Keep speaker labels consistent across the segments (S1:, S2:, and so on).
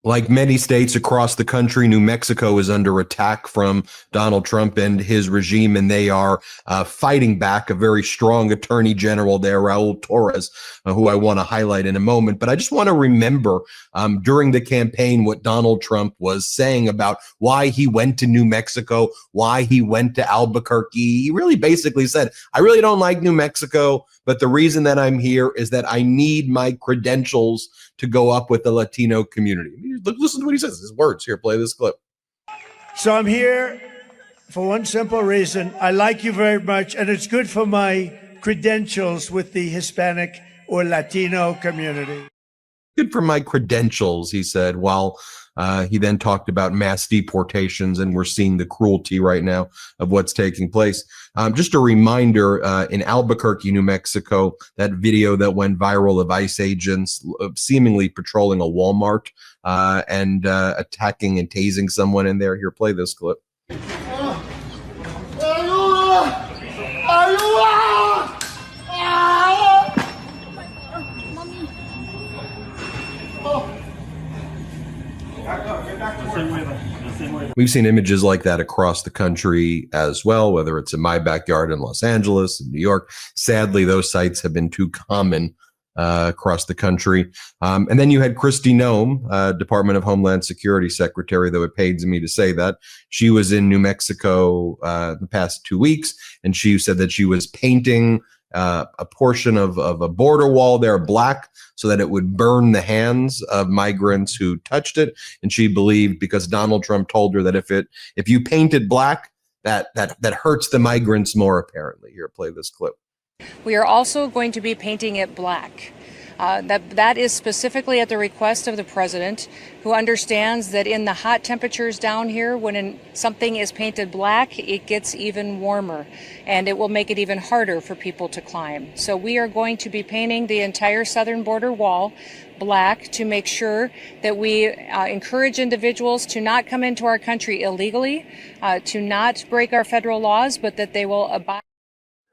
S1: Like many states across the country, New Mexico is under attack from Donald Trump and his regime, and they are fighting back. A very strong attorney general there, Raúl Torrez, who I want to highlight in a moment. But I just want to remember during the campaign what Donald Trump was saying about why he went to New Mexico, why he went to Albuquerque. He really basically said, I really don't like New Mexico, but the reason that I'm here is that I need my credentials to go up with the Latino community. Listen to what he says, his words. Here, play this clip.
S2: So I'm here for one simple reason. I like you very much, and it's good for my credentials with the Hispanic or Latino community.
S1: Good for my credentials, he said, while he then talked about mass deportations, and we're seeing the cruelty right now of what's taking place. Just a reminder, in Albuquerque, New Mexico, that video that went viral of ICE agents seemingly patrolling a Walmart and attacking and tasing someone in there. Here, play this clip. We've seen images like that across the country as well, whether it's in my backyard in Los Angeles, in New York. Sadly, those sites have been too common across the country. And then you had Kristi Noem, Department of Homeland Security Secretary, though it pains me to say that. She was in New Mexico the past 2 weeks, and she said that she was painting a portion of a border wall there black so that it would burn the hands of migrants who touched it. And she believed, because Donald Trump told her that if you paint it black, that hurts the migrants more, apparently. Here, play this clip.
S3: We are also going to be painting it black. That is specifically at the request of the president, who understands that in the hot temperatures down here, when something is painted black, it gets even warmer, and it will make it even harder for people to climb. So we are going to be painting the entire southern border wall black to make sure that we encourage individuals to not come into our country illegally, to not break our federal laws, but that they will abide.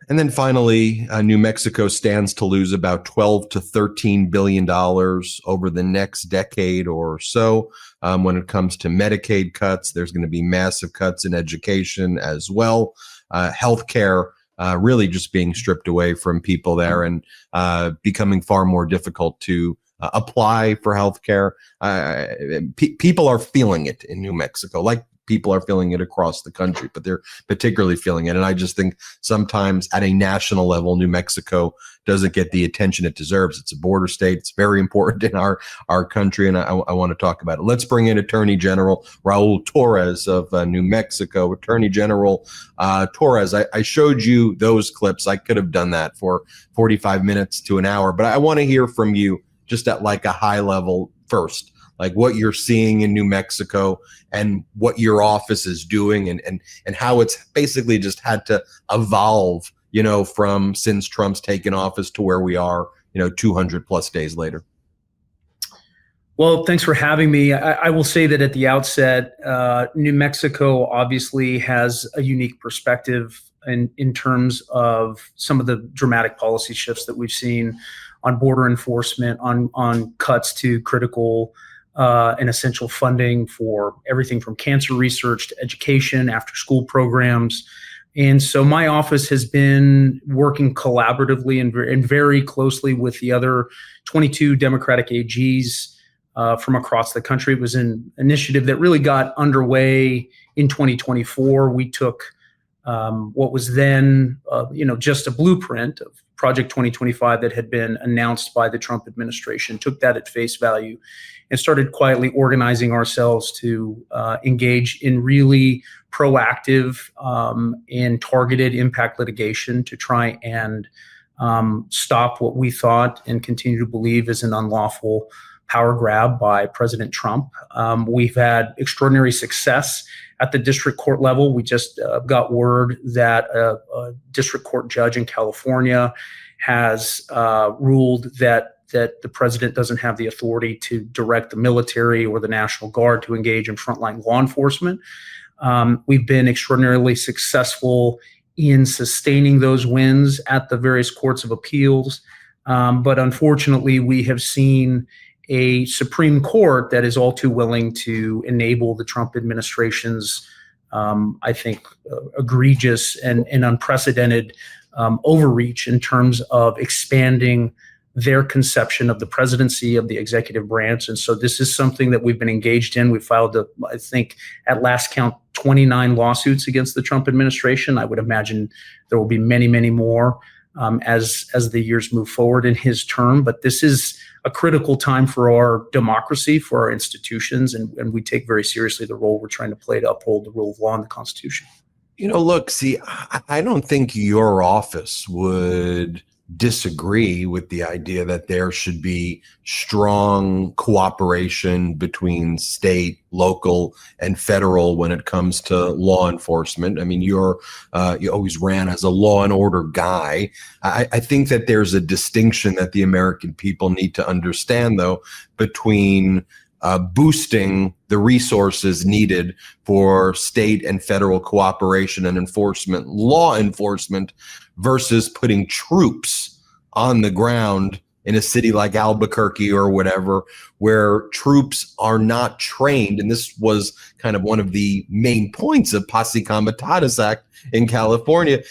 S1: And then finally, New Mexico stands to lose about $12 to $13 billion over the next decade or so. When it comes to Medicaid cuts, there's going to be massive cuts in education as well. Healthcare really just being stripped away from people there and becoming far more difficult to apply for healthcare. People are feeling it in New Mexico, like people are feeling it across the country, but they're particularly feeling it. And I just think sometimes at a national level, New Mexico doesn't get the attention it deserves. It's a border state. It's very important in our country, and I want to talk about it. Let's bring in Attorney General Raúl Torrez of New Mexico. Attorney General Torrez, I showed you those clips. I could have done that for 45 minutes to an hour, but I want to hear from you just at like a high level first, like what you're seeing in New Mexico and what your office is doing and how it's basically just had to evolve, from since Trump's taken office to where we are, 200 plus days later.
S4: Well, thanks for having me. I will say that at the outset, New Mexico obviously has a unique perspective in terms of some of the dramatic policy shifts that we've seen on border enforcement, on cuts to critical and essential funding for everything from cancer research to education, after school programs. And so my office has been working collaboratively and very closely with the other 22 Democratic AGs from across the country. It was an initiative that really got underway in 2024. We took what was then, just a blueprint of Project 2025 that had been announced by the Trump administration, took that at face value and started quietly organizing ourselves to engage in really proactive and targeted impact litigation to try and stop what we thought and continue to believe is an unlawful power grab by President Trump. We've had extraordinary success at the district court level. We just got word that a district court judge in California has ruled that the president doesn't have the authority to direct the military or the National Guard to engage in frontline law enforcement. We've been extraordinarily successful in sustaining those wins at the various courts of appeals. But unfortunately, we have seen a Supreme Court that is all too willing to enable the Trump administration's, I think, egregious and unprecedented overreach in terms of expanding their conception of the presidency, of the executive branch. And so this is something that we've been engaged in. We filed, I think, at last count, 29 lawsuits against the Trump administration. I would imagine there will be many, many more as the years move forward in his term. But this is a critical time for our democracy, for our institutions, and we take very seriously the role we're trying to play to uphold the rule of law and the Constitution.
S1: Look, see, I don't think your office would disagree with the idea that there should be strong cooperation between state, local, and federal when it comes to law enforcement. I mean, you always ran as a law and order guy. I think that there's a distinction that the American people need to understand, though, between boosting the resources needed for state and federal cooperation and enforcement, law enforcement, versus putting troops on the ground in a city like Albuquerque or whatever, where troops are not trained. And this was kind of one of the main points of Posse Comitatus Act in California.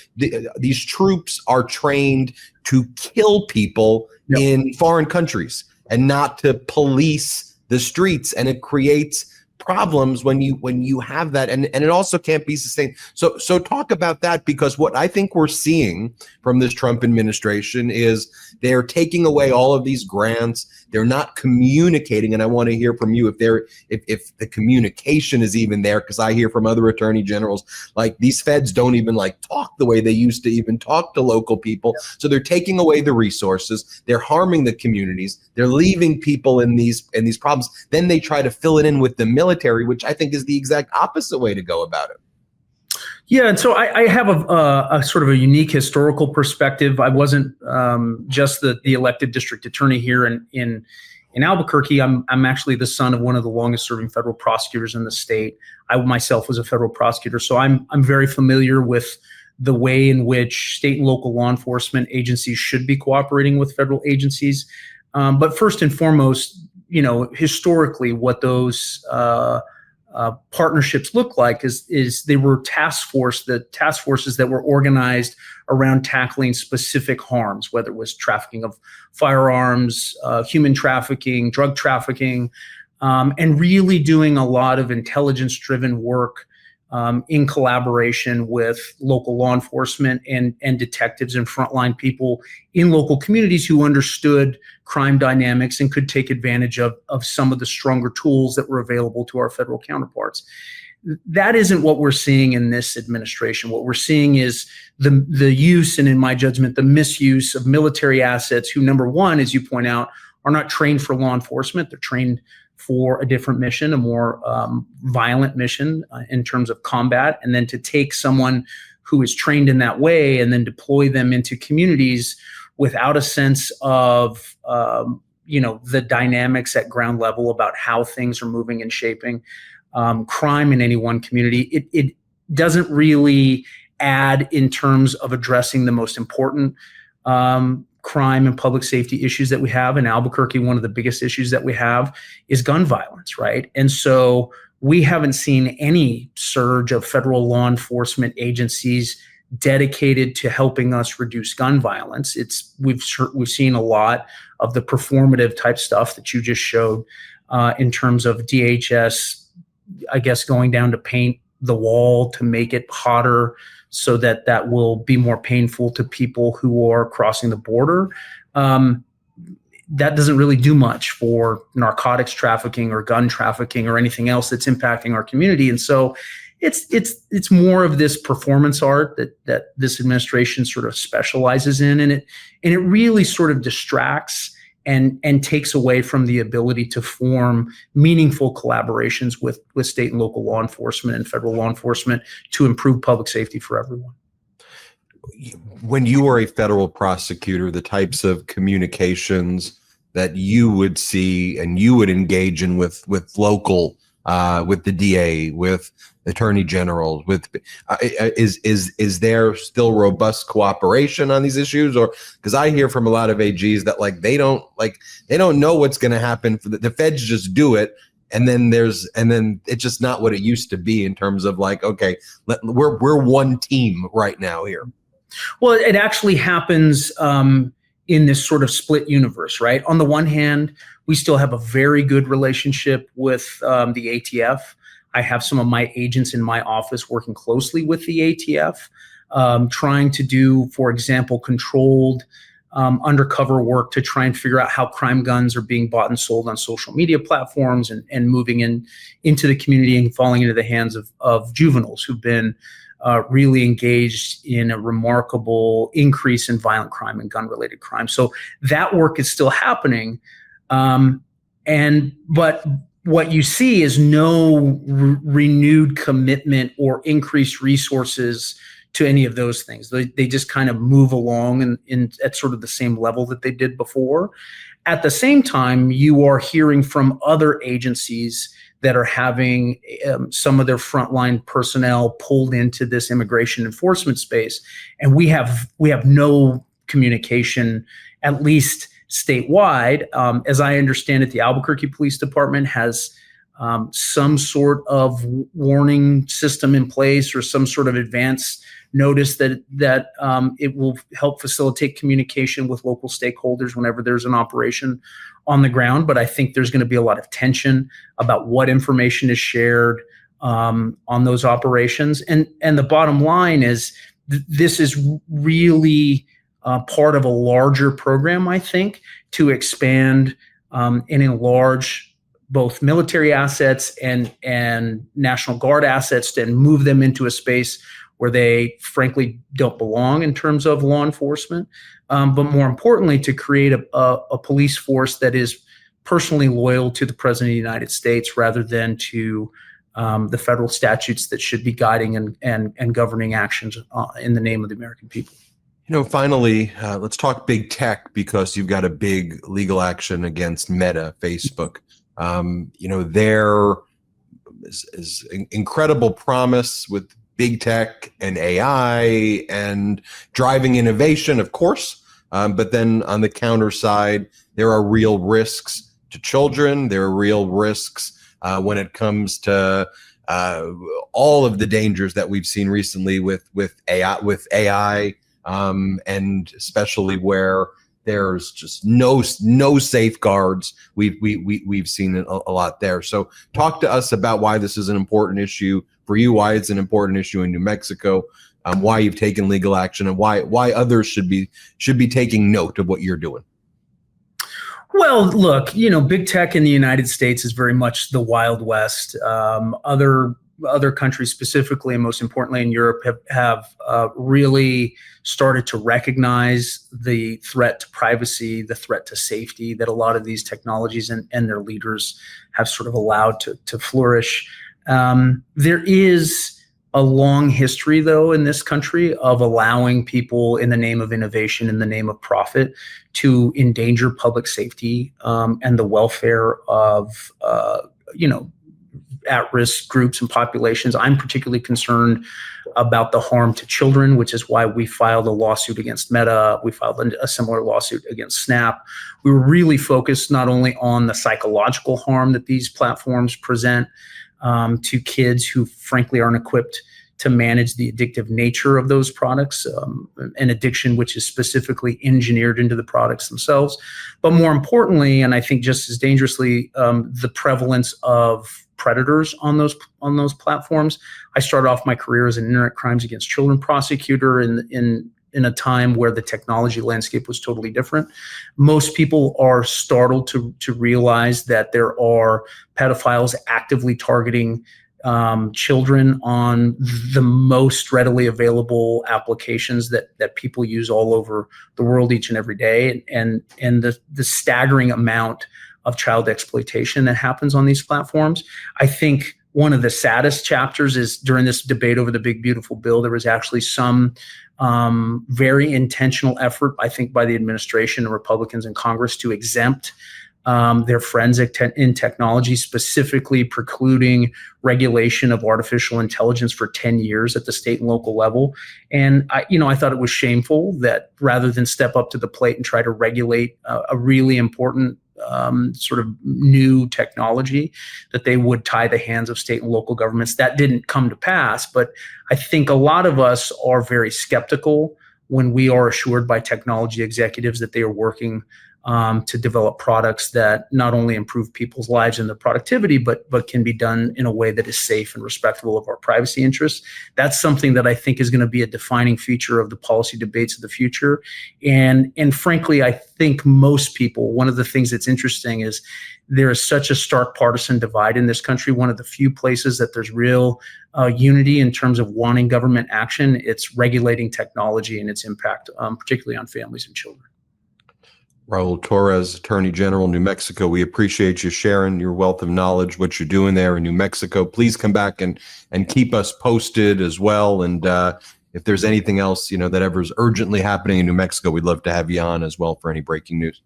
S1: These troops are trained to kill people in foreign countries and not to police the streets, and it creates problems when you have that, and it also can't be sustained. So talk about that, because what I think we're seeing from this Trump administration is they're taking away all of these grants. They're not communicating, and I want to hear from you if the communication is even there, because I hear from other attorney generals like these feds don't even talk the way they used to even talk to local people. So they're taking away the resources. They're harming the communities. They're leaving people in these problems. Then they try to fill it in with the military, which I think is the exact opposite way to go about it.
S4: Yeah, and so I have a sort of a unique historical perspective. I wasn't just the elected district attorney here in Albuquerque. I'm actually the son of one of the longest serving federal prosecutors in the state. I myself was a federal prosecutor, so I'm very familiar with the way in which state and local law enforcement agencies should be cooperating with federal agencies. But first and foremost, historically, what those partnerships look like is they were task forces that were organized around tackling specific harms, whether it was trafficking of firearms, human trafficking, drug trafficking, and really doing a lot of intelligence-driven work in collaboration with local law enforcement and detectives and frontline people in local communities who understood crime dynamics and could take advantage of some of the stronger tools that were available to our federal counterparts. That isn't what we're seeing in this administration. What we're seeing is the use, and in my judgment, the misuse of military assets who, number one, as you point out, are not trained for law enforcement. They're trained for a different mission, a more violent mission in terms of combat, and then to take someone who is trained in that way and then deploy them into communities without a sense of the dynamics at ground level about how things are moving and shaping crime in any one community. It doesn't really add in terms of addressing the most important crime and public safety issues that we have in Albuquerque. One of the biggest issues that we have is gun violence, right? And so we haven't seen any surge of federal law enforcement agencies dedicated to helping us reduce gun violence. We've seen a lot of the performative type stuff that you just showed in terms of DHS, I guess, going down to paint the wall to make it hotter so that will be more painful to people who are crossing the border. That doesn't really do much for narcotics trafficking or gun trafficking or anything else that's impacting our community. And so it's more of this performance art that this administration sort of specializes in, and it really sort of distracts and takes away from the ability to form meaningful collaborations with state and local law enforcement and federal law enforcement to improve public safety for everyone.
S1: When you were a federal prosecutor, the types of communications that you would see and you would engage in with local with the DA, with attorney generals, with is there still robust cooperation on these issues? Or because I hear from a lot of AGs that they don't know what's going to happen. For the feds just do it, and then it's just not what it used to be in terms of okay, we're one team right now here.
S4: Well, it actually happens in this sort of split universe, right? On the one hand, we still have a very good relationship with the ATF. I have some of my agents in my office working closely with the ATF, trying to do, for example, controlled undercover work to try and figure out how crime guns are being bought and sold on social media platforms and moving into the community and falling into the hands of juveniles who've been really engaged in a remarkable increase in violent crime and gun-related crime. So that work is still happening. But what you see is no renewed commitment or increased resources to any of those things. They just kind of move along at sort of the same level that they did before. At the same time, you are hearing from other agencies that are having some of their frontline personnel pulled into this immigration enforcement space, and we have no communication, at least statewide. As I understand it, the Albuquerque Police Department has some sort of warning system in place or some sort of advance notice that it will help facilitate communication with local stakeholders whenever there's an operation on the ground. But I think there's going to be a lot of tension about what information is shared on those operations. And the bottom line is this is really part of a larger program, I think, to expand and enlarge both military assets and National Guard assets and move them into a space where they frankly don't belong in terms of law enforcement. But more importantly, to create a police force that is personally loyal to the President of the United States rather than to the federal statutes that should be guiding and governing actions in the name of the American people.
S1: Finally, let's talk big tech, because you've got a big legal action against Meta, Facebook. There is incredible promise with big tech and AI and driving innovation, of course. But then on the counter side, there are real risks to children. There are real risks when it comes to all of the dangers that we've seen recently with AI, and especially where there's just no safeguards. We've seen a lot there. So talk to us about why this is an important issue for you, why it's an important issue in New Mexico, why you've taken legal action, and why others should be taking note of what you're doing.
S4: Well, look, big tech in the United States is very much the Wild West. Other countries specifically, and most importantly in Europe, have really started to recognize the threat to privacy, the threat to safety that a lot of these technologies and their leaders have sort of allowed to flourish. There is a long history, though, in this country of allowing people, in the name of innovation, in the name of profit, to endanger public safety and the welfare of at-risk groups and populations. I'm particularly concerned about the harm to children, which is why we filed a lawsuit against Meta. We filed a similar lawsuit against Snap. We were really focused not only on the psychological harm that these platforms present to kids who frankly aren't equipped to manage the addictive nature of those products, an addiction which is specifically engineered into the products themselves, but more importantly, and I think just as dangerously, the prevalence of predators on those platforms. I started off my career as an internet crimes against children prosecutor in a time where the technology landscape was totally different. Most people are startled to realize that there are pedophiles actively targeting children on the most readily available applications that people use all over the world each and every day, and the staggering amount of child exploitation that happens on these platforms. I think one of the saddest chapters is during this debate over the big, beautiful bill, there was actually some very intentional effort, I think, by the administration and Republicans in Congress to exempt They're forensic in technology, specifically precluding regulation of artificial intelligence for 10 years at the state and local level. And I thought it was shameful that rather than step up to the plate and try to regulate a really important sort of new technology, that they would tie the hands of state and local governments. That didn't come to pass, but I think a lot of us are very skeptical when we are assured by technology executives that they are working to develop products that not only improve people's lives and their productivity, but can be done in a way that is safe and respectful of our privacy interests. That's something that I think is going to be a defining feature of the policy debates of the future. And frankly, I think most people, one of the things that's interesting is there is such a stark partisan divide in this country. One of the few places that there's real unity in terms of wanting government action, it's regulating technology and its impact, particularly on families and children.
S1: Raúl Torrez, Attorney General, New Mexico, we appreciate you sharing your wealth of knowledge, what you're doing there in New Mexico. Please come back and keep us posted as well. And if there's anything else, that ever is urgently happening in New Mexico, we'd love to have you on as well for any breaking news.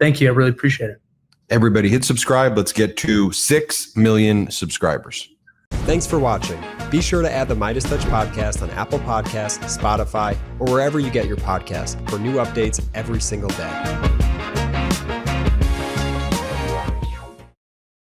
S4: Thank you. I really appreciate it.
S1: Everybody hit subscribe. Let's get to 6 million subscribers.
S5: Thanks for watching. Be sure to add the MeidasTouch podcast on Apple Podcasts, Spotify, or wherever you get your podcasts for new updates every single day.